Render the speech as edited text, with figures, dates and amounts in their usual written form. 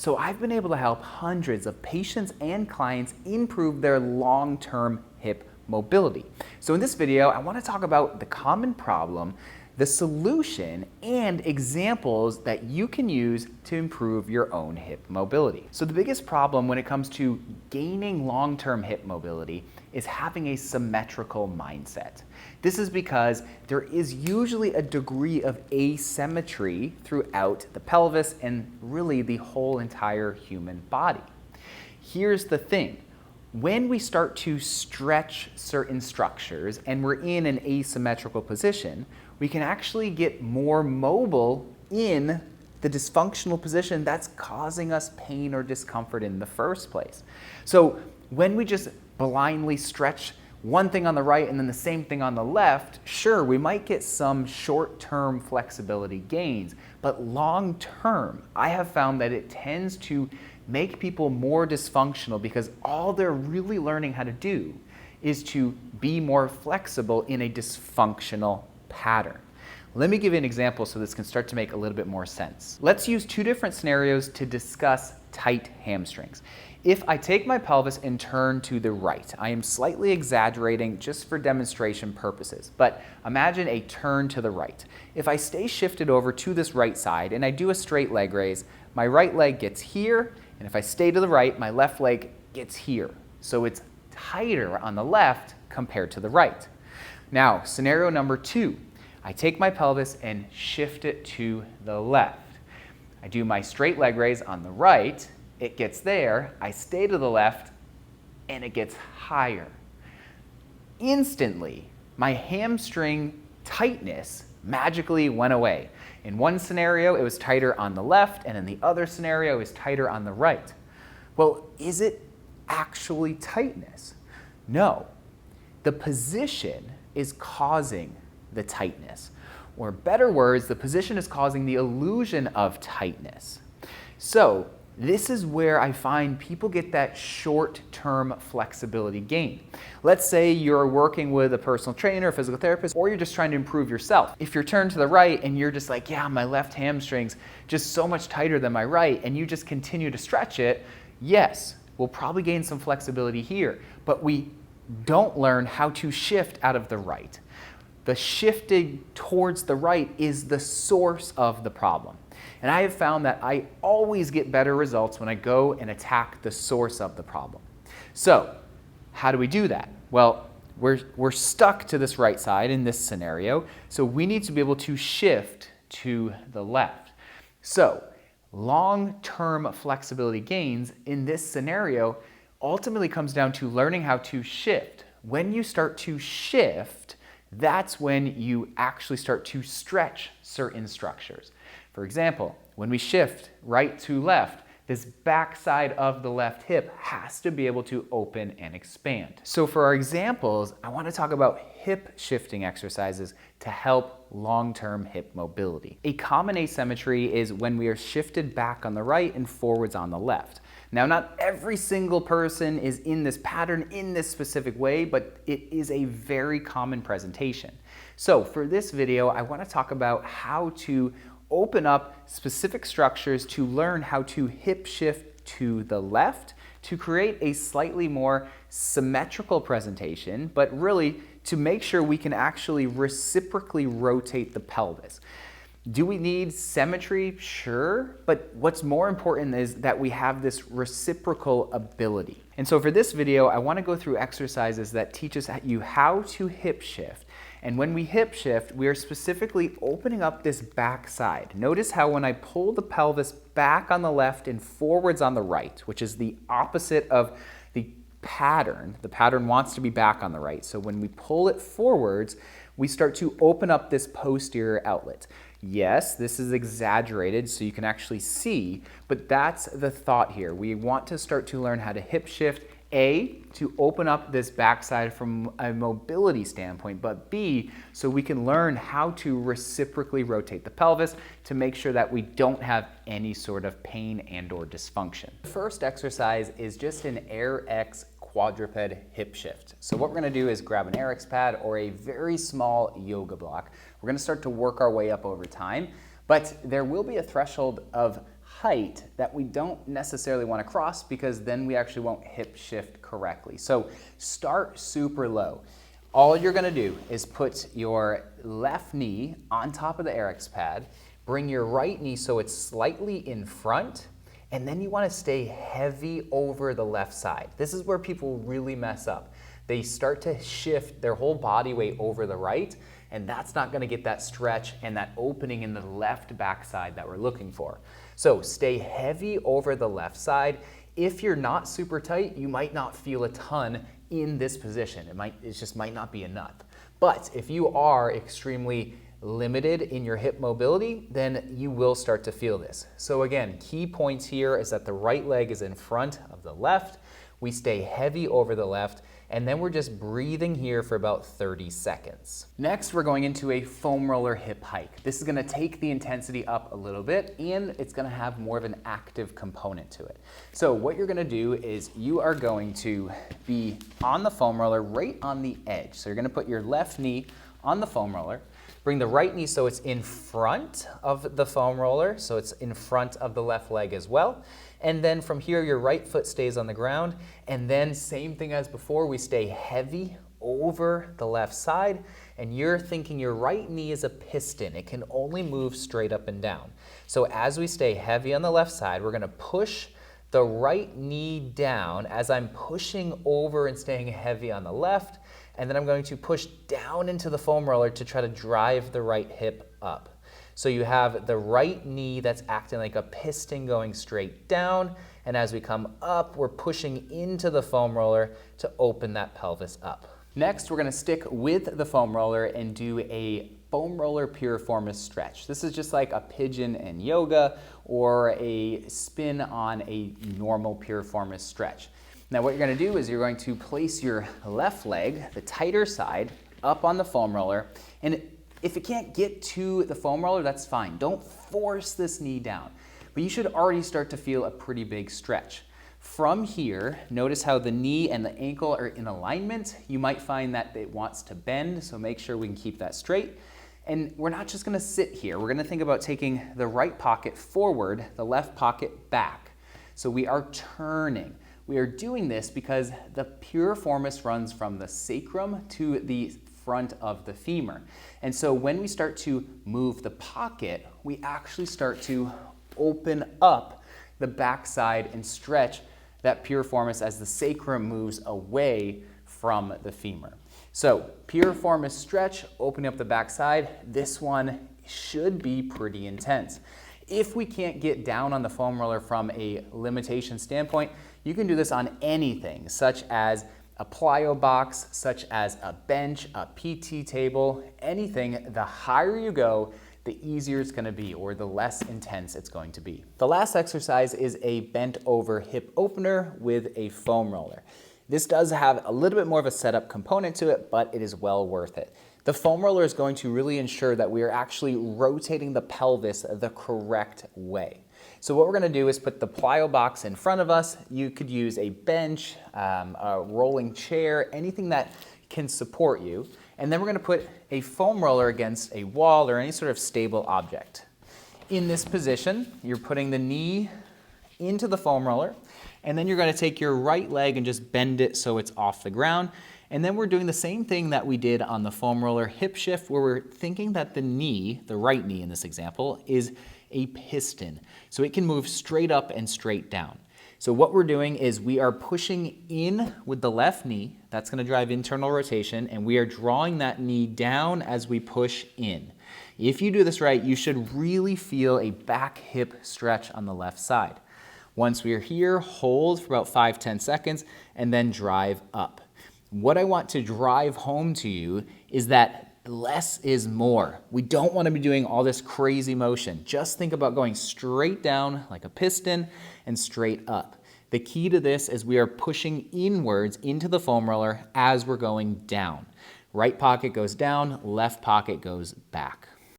So I've been able to help hundreds of patients and clients improve their long-term hip mobility. So in this video, I want to talk about the common problem, the solution, and examples that you can use to improve your own hip mobility. So the biggest problem when it comes to gaining long-term hip mobility is having a symmetrical mindset. This is because there is usually a degree of asymmetry throughout the pelvis and really the whole entire human body. Here's the thing. When we start to stretch certain structures and we're in an asymmetrical position, we can actually get more mobile in the dysfunctional position that's causing us pain or discomfort in the first place. So when we just blindly stretch one thing on the right and then the same thing on the left, sure, we might get some short-term flexibility gains, but long-term, I have found that it tends to make people more dysfunctional because all they're really learning how to do is to be more flexible in a dysfunctional pattern. Let me give you an example so this can start to make a little bit more sense. Let's use two different scenarios to discuss tight hamstrings. If I take my pelvis and turn to the right, I am slightly exaggerating just for demonstration purposes, but imagine a turn to the right. If I stay shifted over to this right side and I do a straight leg raise, my right leg gets here, and if I stay to the right, my left leg gets here. So it's tighter on the left compared to the right. Now, scenario number two, I take my pelvis and shift it to the left. I do my straight leg raise on the right, it gets there, I stay to the left, and it gets higher. Instantly, my hamstring tightness magically went away. In one scenario, it was tighter on the left, and in the other scenario, it was tighter on the right. Well, is it actually tightness? No. The position is causing the tightness. Or better words, the position is causing the illusion of tightness. So this is where I find people get that short-term flexibility gain. Let's say you're working with a personal trainer, a physical therapist, or you're just trying to improve yourself. If you're turned to the right and you're just like, yeah, my left hamstring's just so much tighter than my right, and you just continue to stretch it, yes, we'll probably gain some flexibility here, but we don't learn how to shift out of the right. The shifting towards the right is the source of the problem. And I have found that I always get better results when I go and attack the source of the problem. So, how do we do that? Well, we're stuck to this right side in this scenario, so we need to be able to shift to the left. So, long-term flexibility gains in this scenario ultimately comes down to learning how to shift. When you start to shift, that's when you actually start to stretch certain structures. For example, when we shift right to left, this backside of the left hip has to be able to open and expand. So for our examples, I want to talk about hip shifting exercises to help long-term hip mobility. A common asymmetry is when we are shifted back on the right and forwards on the left. Now, not every single person is in this pattern in this specific way, but it is a very common presentation. So for this video, I want to talk about how to open up specific structures to learn how to hip shift to the left to create a slightly more symmetrical presentation, but really to make sure we can actually reciprocally rotate the pelvis. Do we need symmetry? Sure, but what's more important is that we have this reciprocal ability. And so for this video, I want to go through exercises that teach you how to hip shift. And when we hip shift, we are specifically opening up this back side. Notice how when I pull the pelvis back on the left and forwards on the right, which is the opposite of the pattern wants to be back on the right. So when we pull it forwards, we start to open up this posterior outlet. Yes, this is exaggerated so you can actually see, but that's the thought here. We want to start to learn how to hip shift, A, to open up this backside from a mobility standpoint, but B, so we can learn how to reciprocally rotate the pelvis to make sure that we don't have any sort of pain and or dysfunction. The first exercise is just an Air X quadruped hip shift. So what we're going to do is grab an Air X pad or a very small yoga block. We're going to start to work our way up over time, but there will be a threshold of height that we don't necessarily want to cross because then we actually won't hip shift correctly. So start super low. All you're going to do is put your left knee on top of the Airex pad, bring your right knee so it's slightly in front, and then you want to stay heavy over the left side. This is where people really mess up. They start to shift their whole body weight over the right, and that's not going to get that stretch and that opening in the left backside that we're looking for. So stay heavy over the left side. If you're not super tight, you might not feel a ton in this position. It just might not be enough. But if you are extremely limited in your hip mobility, then you will start to feel this. So again, key points here is that the right leg is in front of the left. We stay heavy over the left, and then we're just breathing here for about 30 seconds. Next, we're going into a foam roller hip hike. This is gonna take the intensity up a little bit, and it's gonna have more of an active component to it. So what you're gonna do is you are going to be on the foam roller right on the edge. So you're gonna put your left knee on the foam roller, bring the right knee so it's in front of the foam roller, so it's in front of the left leg as well. And then from here, your right foot stays on the ground. And then same thing as before, we stay heavy over the left side. And you're thinking your right knee is a piston. It can only move straight up and down. So as we stay heavy on the left side, we're gonna push the right knee down as I'm pushing over and staying heavy on the left. And then I'm going to push down into the foam roller to try to drive the right hip up. So you have the right knee that's acting like a piston going straight down, and as we come up, we're pushing into the foam roller to open that pelvis up. Next, we're gonna stick with the foam roller and do a foam roller piriformis stretch. This is just like a pigeon in yoga or a spin on a normal piriformis stretch. Now what you're gonna do is you're going to place your left leg, the tighter side, up on the foam roller, and if it can't get to the foam roller, that's fine. Don't force this knee down, but you should already start to feel a pretty big stretch. From here, notice how the knee and the ankle are in alignment. You might find that it wants to bend, so make sure we can keep that straight. And we're not just gonna sit here. We're gonna think about taking the right pocket forward, the left pocket back. So we are turning. We are doing this because the piriformis runs from the sacrum to the front of the femur. And so when we start to move the pocket, we actually start to open up the backside and stretch that piriformis as the sacrum moves away from the femur. So piriformis stretch, opening up the backside. This one should be pretty intense. If we can't get down on the foam roller from a limitation standpoint, you can do this on anything, such as a plyo box, such as a bench, a PT table, anything. The higher you go, the easier it's gonna be, or the less intense it's going to be. The last exercise is a bent over hip opener with a foam roller. This does have a little bit more of a setup component to it, but it is well worth it. The foam roller is going to really ensure that we are actually rotating the pelvis the correct way. So what we're gonna do is put the plyo box in front of us. You could use a bench, a rolling chair, anything that can support you. And then we're gonna put a foam roller against a wall or any sort of stable object. In this position, you're putting the knee into the foam roller, and then you're gonna take your right leg and just bend it so it's off the ground. And then we're doing the same thing that we did on the foam roller hip shift, where we're thinking that the knee, the right knee in this example, is a piston. So it can move straight up and straight down. So what we're doing is we are pushing in with the left knee. That's gonna drive internal rotation, and we are drawing that knee down as we push in. If you do this right, you should really feel a back hip stretch on the left side. Once we are here, hold for about 5-10 seconds, and then drive up. What I want to drive home to you is that less is more. We don't want to be doing all this crazy motion. Just think about going straight down like a piston and straight up. The key to this is we are pushing inwards into the foam roller as we're going down. Right pocket goes down, left pocket goes back.